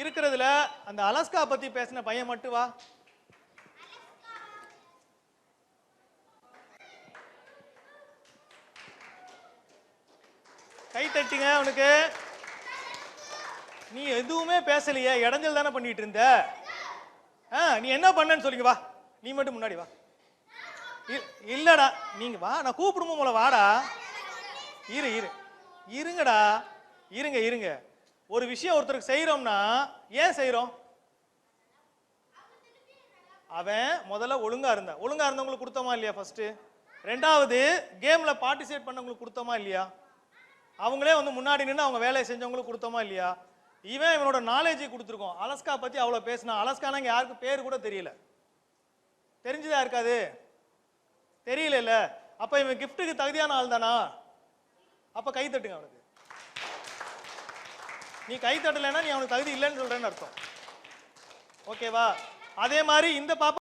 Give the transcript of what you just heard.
இருக்கிறதுல அந்த அலாஸ்கா பத்தி பேசின பையன் மட்டும் வா. கை தட்டுங்க அவனுக்கு. நீ எதுவுமே பேசலையே, இடைஞ்சல் தானே பண்ணிட்டு இருந்த. நீ என்ன பண்ணன்னு சொல்லிங்க வா. நீ மட்டும் முன்னாடி வா. இல்லடா நீங்க வா, நான் கூப்பிடுமோ போல வாடா. இருங்கடா, இருங்க. ஒரு விஷயம் ஒருத்தருக்கு செய்யறோம்னா ஏன் செய்யறோம்? அவன் முதல்ல ஒழுங்கா இருந்தவங்களுக்கு கொடுத்தோமா இல்லையா? ஃபர்ஸ்ட். ரெண்டாவது கேம்ல பார்ட்டிசிபேட் பண்ணவங்களுக்கு கொடுத்தோமா இல்லையா? அவங்களே வந்து முன்னாடி நின்று அவங்க வேலையை செஞ்சவங்களுக்கு கொடுத்தோமா இல்லையா? இவனோட நாலேஜை கொடுத்துருக்கோம். அலாஸ்கா பத்தி அவ்வளவு பேசினா, அலாஸ்கானா இங்க யாருக்கு பேர் கூட தெரியல. தெரிஞ்சுதா இருக்காது? தெரியல. அப்ப இவன் கிஃப்ட்டுக்கு தகுதியான ஆள் தானா? அப்ப கை தட்டுங்க அவனுக்கு. நீ கை தட்டலைன்னா நீ அவனுக்கு தகுதி இல்லைன்னு சொல்றேன்னு அர்த்தம். ஓகேவா? அதே மாதிரி இந்த பாப்பா